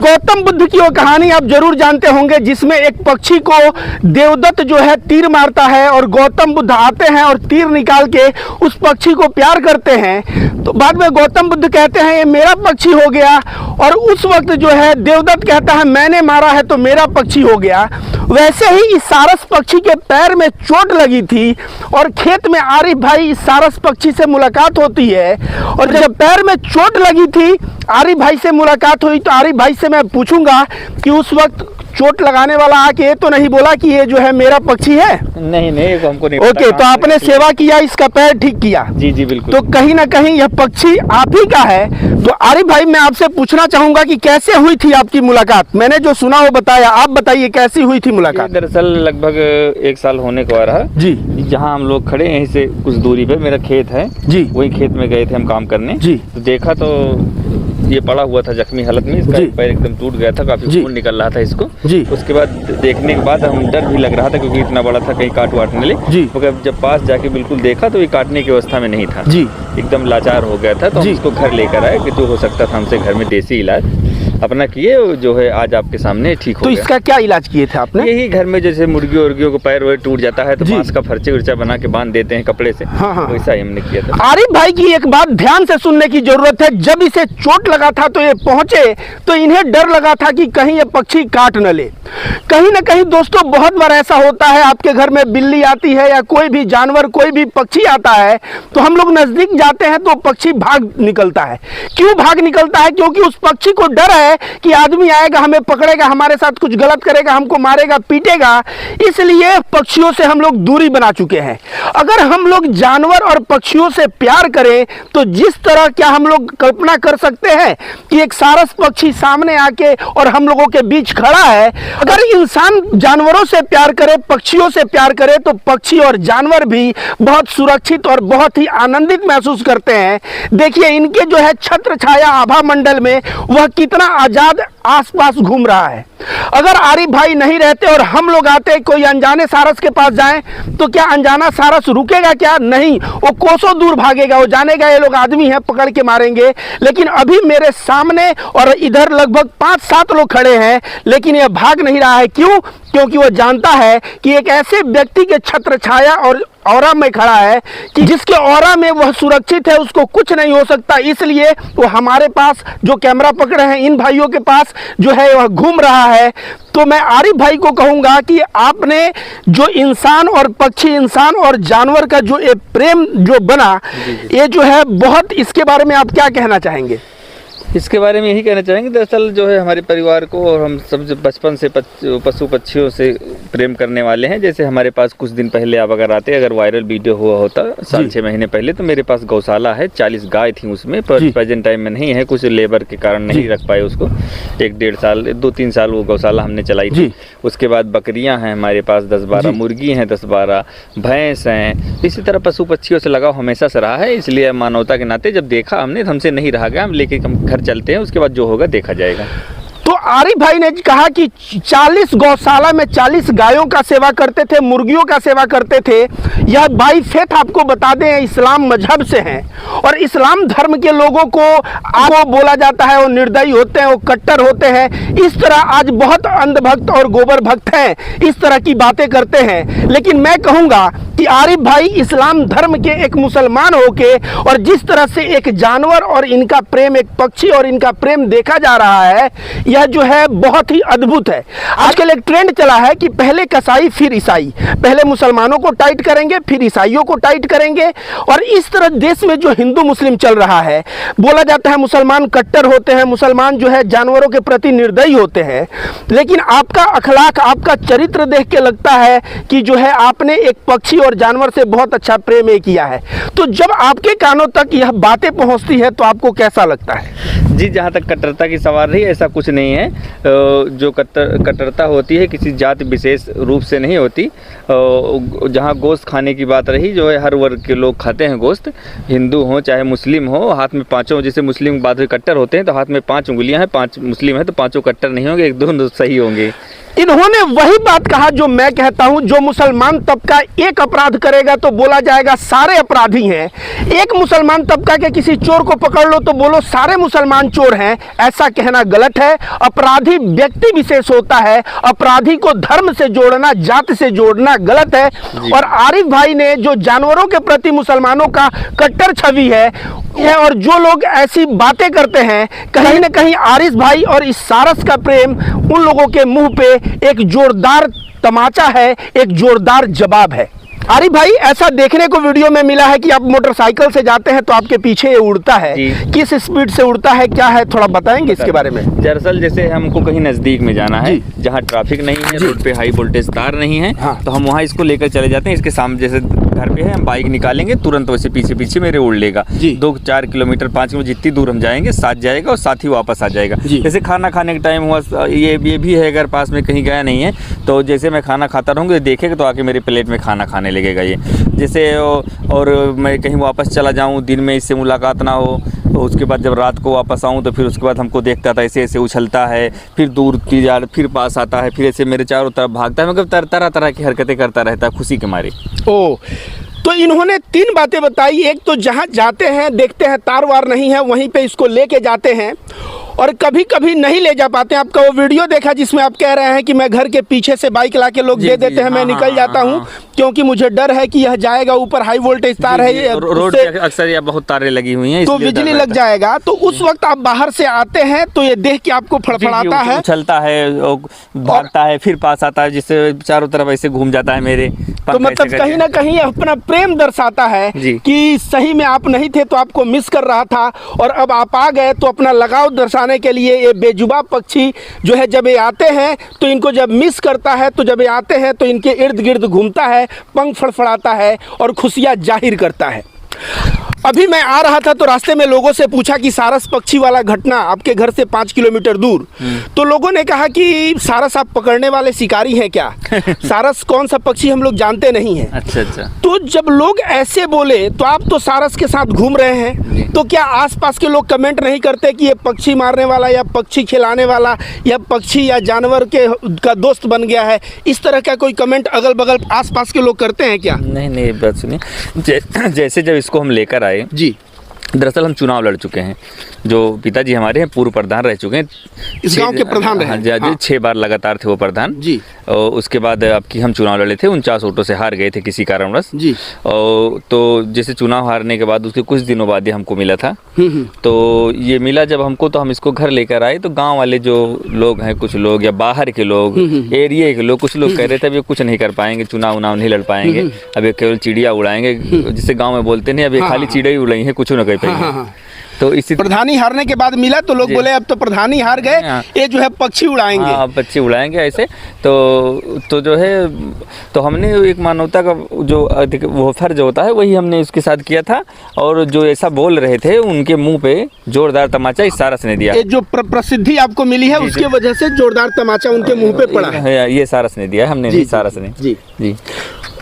गौतम बुद्ध की वो कहानी आप जरूर जानते होंगे, जिसमें एक पक्षी को देवदत्त जो है तीर मारता है और गौतम बुद्ध आते हैं और तीर निकाल के उस पक्षी को प्यार करते हैं। तो बाद में गौतम बुद्ध कहते हैं ये मेरा पक्षी हो गया, और उस वक्त जो है देवदत्त कहता है मैंने मारा है तो मेरा पक्षी हो गया। वैसे ही इस सारस पक्षी के पैर में चोट लगी थी और खेत में आरिफ भाई इस सारस पक्षी से मुलाकात होती है, और जब पैर में चोट लगी थी आरिफ भाई से मुलाकात हुई तो आरिफ भाई से मैं पूछूंगा कि उस वक्त चोट लगाने वाला आके ये तो नहीं बोला कि ये जो है मेरा पक्षी है? नहीं नहीं, हमको नहीं ओके, तो आपने सेवा किया, इसका पैर ठीक किया। जी जी बिल्कुल। तो कहीं ना कहीं यह पक्षी आप ही का है। तो आरिफ भाई मैं आपसे पूछना चाहूंगा कि कैसे हुई थी आपकी मुलाकात? मैंने जो सुना वो बताया, आप बताइए कैसी हुई थी मुलाकात? दरअसल लगभग 1 साल होने को आ रहा जी। जहाँ हम लोग खड़े हैं यहीं से कुछ दूरी पे मेरा खेत है जी, वही खेत में गए थे हम काम करने जी। तो देखा तो ये पड़ा हुआ था जख्मी हालत में, इसका पैर एकदम टूट गया था, काफी खून निकल रहा था इसको जी। उसके बाद देखने के बाद हम डर भी लग रहा था क्योंकि इतना बड़ा था कहीं काट वाटने ले जी। मगर जब पास जाके बिल्कुल देखा तो ये काटने की अवस्था में नहीं था जी, एकदम लाचार हो गया था। तो हम इसको घर लेकर आए कि जो हो सकता था हमसे घर में देसी इलाज अपना किए, जो है आज आपके सामने ठीक हो गया। तो इसका क्या इलाज किए थे आपने? यही घर में जैसे मुर्गी उर्गियों को पैर वैर टूट जाता है तो बांस का फर्चे उर्चा बना के बांध देते हैं कपड़े से, वैसा ही हमने किया था। आरिफ भाई की एक बात ध्यान से सुनने की जरूरत है। जब इसे चोट लगा था तो ये पहुंचे तो इन्हें डर लगा था कि कहीं ये पक्षी काट न ले। कहीं ना कहीं दोस्तों बहुत बार ऐसा होता है, आपके घर में बिल्ली आती है या कोई भी जानवर कोई भी पक्षी आता है तो हम लोग नजदीक जाते हैं तो पक्षी भाग निकलता है। क्यों भाग निकलता है? क्योंकि उस पक्षी को डर है कि आदमी आएगा हमें पकड़ेगा, हमारे साथ कुछ गलत करेगा, हमको मारेगा पीटेगा, इसलिए पक्षियों से हम लोग दूरी बना चुके हैं। अगर हम लोग जानवर और पक्षियों से प्यार करें तो जिस तरह क्या हम लोग कल्पना कर सकते हैं कि एक सारस पक्षी सामने आके और हम लोगों के बीच खड़ा है। अगर इंसान जानवरों से प्यार करे, पक्षियों से प्यार करे तो पक्षी और जानवर भी बहुत सुरक्षित और बहुत ही आनंदित महसूस करते हैं। देखिए इनके जो है छत्र छाया आभा मंडल में वह कितना आजाद आसपास घूम रहा है। अगर आरिफ भाई नहीं रहते और हम लोग आते कोई अनजाने सारस के पास जाएं तो क्या अनजाना सारस रुकेगा? क्या नहीं, वो कोसों दूर भागेगा, वो जानेगा ये लोग आदमी हैं पकड़ के मारेंगे। लेकिन अभी मेरे सामने और इधर लगभग 5-7 लोग खड़े हैं लेकिन ये भाग नहीं रहा है। क्यों? क्योंकि वो जानता है कि एक ऐसे व्यक्ति के छत्र छाया और ऑरा में खड़ा है कि जिसके ऑरा में वह सुरक्षित है, उसको कुछ नहीं हो सकता। इसलिए वो हमारे पास जो कैमरा पकड़े हैं इन भाइयों के पास जो है वह घूम रहा है। तो मैं आरिफ भाई को कहूंगा कि आपने जो इंसान और पक्षी, इंसान और जानवर का जो ये प्रेम जो बना, ये जो है बहुत, इसके बारे में आप क्या कहना चाहेंगे? इसके बारे में यही कहना चाहेंगे दरअसल जो है हमारे परिवार को और हम सब बचपन से पशु पक्षियों से प्रेम करने वाले हैं। जैसे हमारे पास कुछ दिन पहले आप अगर आते, अगर वायरल वीडियो हुआ होता 7-6 महीने पहले, तो मेरे पास गौशाला है, 40 गाय थी उसमें, पर प्रेजेंट टाइम में नहीं है, कुछ लेबर के कारण नहीं रख पाए उसको। 1-1.5 साल 2-3 साल वो गौशाला हमने चलाई थी। उसके बाद बकरियां हैं हमारे पास 10-12, मुर्गी हैं 10-12, भैंस हैं। इसी तरह पशु पक्षियों से लगाव हमेशा से रहा है। इसलिए मानवता के नाते जब देखा हमने तो हमसे नहीं रहा गया, हम लेके घर चलते हैं, उसके बाद जो होगा देखा जाएगा। तो आरिफ भाई ने कहा कि 40 गौशाला में 40 गायों का सेवा करते थे, मुर्गियों का सेवा करते थे। यह बाई फेथ आपको बता दें इस्लाम मजहब से हैं और इस्लाम धर्म के लोगों को आपको बोला जाता है वो निर्दयी होते हैं, वो कट्टर होते हैं। इस तरह आज बहुत अंधभक्त और गोबर भक्त हैं, इस तरह की बातें करते हैं। लेकिन मैं कहूँगा कि आरिफ भाई इस्लाम धर्म के एक मुसलमान होके और जिस तरह से एक जानवर और इनका प्रेम, एक पक्षी और इनका प्रेम देखा जा रहा है, यह जो है बहुत ही अद्भुत है। आजकल एक ट्रेंड चला है कि पहले कसाई फिर ईसाई, पहले मुसलमानों को टाइट करेंगे फिर ईसाइयों को टाइट करेंगे। और इस तरह देश में जो हिंदू मुस्लिम चल रहा है, बोला जाता है मुसलमान कट्टर होते हैं, मुसलमान जो है जानवरों के प्रति निर्दयी होते हैं। लेकिन आपका अखलाक, आपका चरित्र देख के लगता है कि जो है आपने एक पक्षी और जानवर से बहुत अच्छा प्रेम किया है। तो जब आपके कानों तक यह बातें पहुंचती है तो आपको कैसा लगता है? जी, जहाँ तक कट्टरता की सवाल रही, ऐसा कुछ नहीं है। जो कट्टरता होती है किसी जाति विशेष रूप से नहीं होती। जहाँ गोश्त खाने की बात रही, जो है हर वर्ग के लोग खाते हैं गोश्त, हिंदू हो चाहे मुस्लिम हो। हाथ में 5 जैसे मुस्लिम बाद कट्टर होते हैं तो हाथ में 5 उंगलियां हैं, 5 मुस्लिम हैं तो 5 कट्टर नहीं होंगे, 1-2 सही होंगे। इन्होंने वही बात कहा जो मैं कहता हूं, जो मुसलमान तबका एक अपराध करेगा तो बोला जाएगा सारे अपराधी हैं, एक मुसलमान तबका के किसी चोर को पकड़ लो तो बोलो सारे मुसलमान चोर हैं। ऐसा कहना गलत है। अपराधी व्यक्ति विशेष होता है, अपराधी को धर्म से जोड़ना, जात से जोड़ना गलत है। और आरिफ भाई ने जो जानवरों के प्रति मुसलमानों का कट्टर छवि है, और जो लोग ऐसी बातें करते हैं, कहीं ना कहीं आरिफ भाई और इस सारस का प्रेम उन लोगों के मुंह पे एक जोरदार तमाचा है, एक जोरदार जवाब है। आरिफ भाई, ऐसा देखने को वीडियो में मिला है कि आप मोटरसाइकिल से जाते हैं तो आपके पीछे ये उड़ता है, किस स्पीड से उड़ता है, क्या है, थोड़ा बताएंगे इसके बारे में? दरअसल जैसे हमको कहीं नजदीक में जाना है जहाँ ट्रैफिक नहीं है, रोड पे हाई वोल्टेज तार नहीं है, तो हम वहाँ इसको लेकर चले जाते हैं। इसके सामने जैसे घर पे है, हम बाइक निकालेंगे तुरंत वैसे पीछे पीछे मेरे उड़ लेगा। 2-4 किलोमीटर 5 किलोमीटर जितनी दूर हम जाएंगे साथ जाएगा और साथ ही वापस आ जाएगा। जैसे खाना खाने का टाइम हुआ, ये भी है, अगर पास में कहीं गया नहीं है तो जैसे मैं खाना खाता रहूँगा, देखेगा तो आके मेरे प्लेट में खाना खाने लगेगा ये। जैसे और मैं कहीं वापस चला जाऊँ, दिन में इससे मुलाकात ना हो, तो उसके बाद जब रात को वापस आऊँ तो फिर उसके बाद हमको देखता था, ऐसे ऐसे उछलता है, फिर दूर की जा, फिर पास आता है, फिर ऐसे मेरे चारों तरफ भागता है, मतलब तरह तरह की हरकतें करता रहता है खुशी के मारे। ओ, तो इन्होंने 3 बातें बताई। एक तो जहाँ जाते हैं देखते हैं तार वार नहीं है, वहीं पे इसको लेके जाते हैं, और कभी कभी नहीं ले जा पाते। आपका वो वीडियो देखा जिसमें आप कह रहे हैं कि मैं घर के पीछे से बाइक लाके लोग दे देते हैं, मैं निकल जाता हूँ क्योंकि मुझे डर है कि यह जाएगा ऊपर, हाई वोल्टेज तार है, रोड पे अक्सर या बहुत तारें लगी हुई हैं, तो बिजली लग जाएगा। तो उस वक्त आप बाहर से आते हैं तो ये देख के आपको फड़फड़ाता है, उछलता है, भागता है, फिर पास आता है, जिससे चारों तरफ ऐसे घूम जाता है मेरे। तो मतलब कहीं ना कहीं अपना प्रेम दर्शाता है कि सही में आप नहीं थे तो आपको मिस कर रहा था, और अब आप आ गए तो अपना लगाव दर्शाने के लिए ये बेजुबान पक्षी जो है, जब ये आते हैं तो इनको जब मिस करता है, तो जब ये आते हैं तो इनके इर्द गिर्द घूमता है, पंख फड़फड़ाता है और खुशियां जाहिर करता है। अभी मैं आ रहा था तो रास्ते में लोगों से पूछा कि सारस पक्षी वाला घटना आपके घर से 5 किलोमीटर दूर, तो लोगों ने कहा कि सारस आप पकड़ने वाले शिकारी हैं क्या? सारस कौन सा पक्षी हम लोग जानते नहीं हैं। अच्छा। तो जब लोग ऐसे बोले तो आप तो सारस के साथ घूम रहे हैं, तो क्या आसपास के लोग कमेंट नहीं करते कि ये पक्षी मारने वाला या पक्षी खिलाने वाला या पक्षी या जानवर का दोस्त बन गया है? इस तरह का कोई कमेंट अगल बगल आसपास के लोग करते हैं क्या? नहीं, बात सुनिए। जैसे जब इसको हम लेकर आए जी, दरअसल हम चुनाव लड़ चुके हैं। जो पिताजी हमारे हैं पूर्व प्रधान रह चुके हैं, इस गांव के प्रधान रहे। हाँ। 6 बार लगातार थे वो प्रधान जी। और उसके बाद अब की हम चुनाव लड़े थे, 49 वोटों से हार गए थे किसी कारणवश जी। और तो जैसे चुनाव हारने के बाद उसके कुछ दिनों बाद ये हमको मिला था। तो ये मिला जब हमको, तो हम इसको घर लेकर आए, तो गाँव वाले जो लोग हैं, कुछ लोग या बाहर के लोग, एरिया के लोग, कुछ लोग कह रहे थे अब ये कुछ नहीं कर पाएंगे, चुनाव नहीं लड़ पाएंगे, अब ये केवल चिड़िया उड़ाएंगे, जिससे गाँव में बोलते नहीं, अब ये खाली चिड़िया ही उड़ाई है, कुछ न कह पाएंगे। तो इसी प्रधानी हारने के बाद मिला तो लोग बोले अब तो प्रधानी हार गए, ये जो है पक्षी उड़ाएंगे। हाँ, पक्षी उड़ाएंगे ऐसे। तो जो है, तो हमने एक मानवता का जो वो फर्ज होता है वही हमने उसके साथ किया था, और जो ऐसा बोल रहे थे उनके मुंह पे जोरदार तमाचा इस सारस ने दिया। ये जो प्रसिद्धि आपको मिली है उसके वजह से जोरदार तमाचा उनके मुंह पे पड़ा है, ये सारस ने दिया, हमने नहीं, सारस ने जी।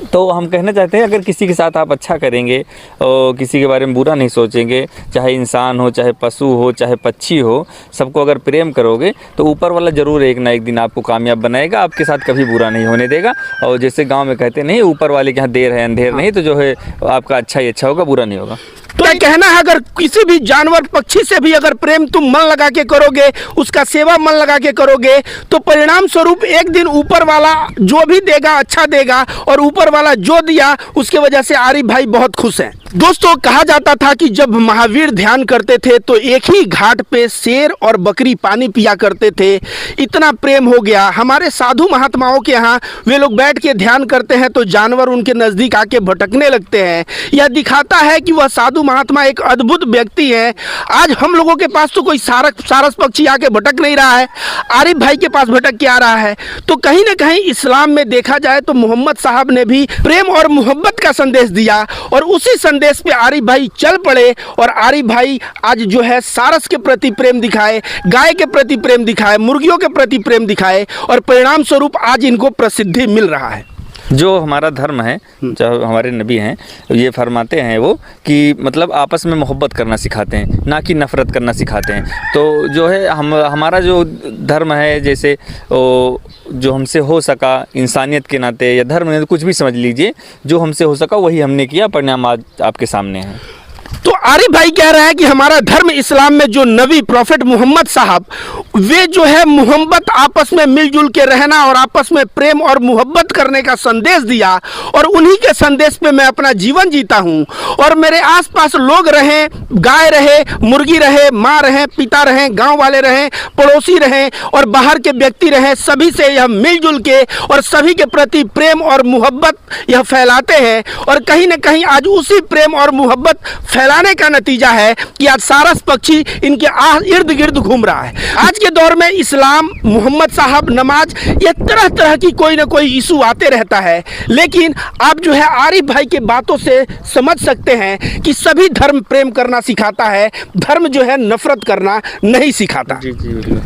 तो हम कहना चाहते हैं, अगर किसी के साथ आप अच्छा करेंगे और किसी के बारे में बुरा नहीं सोचेंगे, चाहे इंसान हो, चाहे पशु हो, चाहे पक्षी हो, सबको अगर प्रेम करोगे तो ऊपर वाला ज़रूर एक ना एक दिन आपको कामयाब बनाएगा, आपके साथ कभी बुरा नहीं होने देगा। और जैसे गांव में कहते नहीं, ऊपर वाले के यहाँ देर है अंधेर नहीं, तो जो है आपका अच्छा ही अच्छा होगा, बुरा नहीं होगा। तो ये कहना है, अगर किसी भी जानवर पक्षी से भी अगर प्रेम तुम मन लगा के करोगे, उसका सेवा मन लगा के करोगे, तो परिणाम स्वरूप एक दिन ऊपर वाला जो भी देगा अच्छा देगा, और ऊपर वाला जो दिया उसके वजह से आरिफ भाई बहुत खुश हैं। दोस्तों, कहा जाता था कि जब महावीर ध्यान करते थे तो एक ही घाट पे शेर और बकरी पानी पिया करते थे। इतना प्रेम हो गया हमारे साधु महात्माओं के यहाँ, वे लोग बैठ के ध्यान करते हैं तो जानवर उनके नज़दीक आके भटकने लगते हैं। यह दिखाता है कि वह साधु महात्मा एक अद्भुत व्यक्ति है। आज हम लोगों के पास तो कोई सारस पक्षी आके भटक नहीं रहा है, आरिफ भाई के पास भटक के आ रहा है। तो कहीं ना कहीं इस्लाम में देखा जाए तो मोहम्मद साहब ने भी प्रेम और मोहब्बत का संदेश दिया, और उसी संदेश पे आरिफ भाई चल पड़े, और आरिफ भाई आज जो है सारस के प्रति प्रेम दिखाए, गाय के प्रति प्रेम दिखाए, मुर्गियों के प्रति प्रेम दिखाए, और परिणाम स्वरूप आज इनको प्रसिद्धि मिल रहा है। जो हमारा धर्म है, जो हमारे नबी हैं, ये फरमाते हैं वो कि मतलब आपस में मोहब्बत करना सिखाते हैं, ना कि नफ़रत करना सिखाते हैं। तो जो है हमारा जो धर्म है, जैसे जो हमसे हो सका इंसानियत के नाते या धर्म ने कुछ भी समझ लीजिए, जो हमसे हो सका वही हमने किया, परिणाम आज आपके सामने है। तो आरिफ भाई कह रहा है कि हमारा धर्म इस्लाम में जो नबी प्रॉफिट मोहम्मद साहब, वे जो है मोहब्बत, आपस में मिलजुल के रहना और आपस में प्रेम और मोहब्बत करने का संदेश दिया, और उन्हीं के संदेश पे मैं अपना जीवन जीता हूँ। और मेरे आसपास लोग रहें, गाय रहे, मुर्गी रहे, माँ रहे, पिता रहे, गाँव वाले रहें, पड़ोसी रहें और बाहर के व्यक्ति रहें, सभी से यह मिलजुल के और सभी के प्रति प्रेम और मोहब्बत यह फैलाते हैं। और कहीं ना कहीं आज उसी प्रेम और मोहब्बत फैलाने का नतीजा है कि आज सारस पक्षी इनके इर्द गिर्द घूम रहा है। आज के दौर में इस्लाम, मोहम्मद साहब, नमाज, ये तरह तरह की कोई ना कोई इशू आते रहता है, लेकिन आप जो है आरिफ भाई के बातों से समझ सकते हैं कि सभी धर्म प्रेम करना सिखाता है, धर्म जो है नफरत करना नहीं सिखाता। जी जी बिल्कुल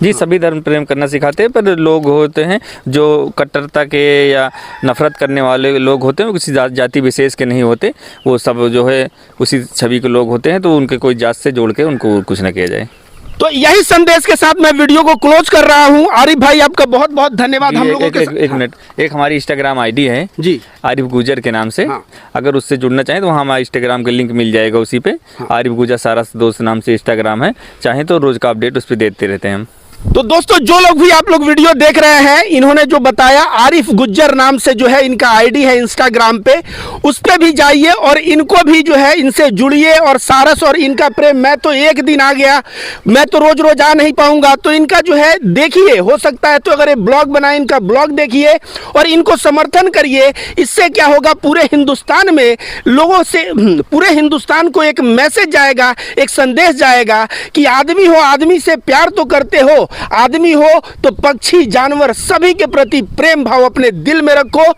जी, सभी धर्म प्रेम करना सिखाते हैं, पर लोग होते हैं जो कट्टरता के या नफरत करने वाले लोग होते हैं, वो किसी जाति विशेष के नहीं होते, वो सब जो है उसी छवि के लोग होते हैं, तो उनके कोई जात से जोड़ के उनको कुछ ना किया जाए। तो यही संदेश के साथ मैं वीडियो को क्लोज कर रहा हूं। आरिफ भाई आपका बहुत बहुत धन्यवाद। हम लोगों के एक मिनट, एक हमारी इंस्टाग्राम आईडी है जी, आरिफ गुजर के नाम से। हाँ। अगर उससे जुड़ना चाहें तो वहाँ हमारा इंस्टाग्राम का लिंक मिल जाएगा उसी पे। हाँ। आरिफ गुजर सारस दोस्त नाम से इंस्टाग्राम है, चाहें तो रोज का अपडेट उस पर देते रहते हैं हम। तो दोस्तों जो लोग भी आप लोग वीडियो देख रहे हैं, इन्होंने जो बताया आरिफ गुज्जर नाम से जो है इनका आईडी है इंस्टाग्राम पे, उस पे भी जाइए और इनको भी जो है इनसे जुड़िए। और सारस और इनका प्रेम, मैं तो एक दिन आ गया, मैं तो रोज रोज आ नहीं पाऊंगा, तो इनका जो है देखिए, हो सकता है तो अगर ये ब्लॉग बनाए, इनका ब्लॉग देखिए और इनको समर्थन करिए। इससे क्या होगा, पूरे हिंदुस्तान में लोगों से, पूरे हिंदुस्तान को एक मैसेज जाएगा, एक संदेश जाएगा कि आदमी हो, आदमी से प्यार तो करते हो, आदमी हो तो पक्षी, जानवर, सभी के प्रति प्रेम भाव अपने दिल में रखो।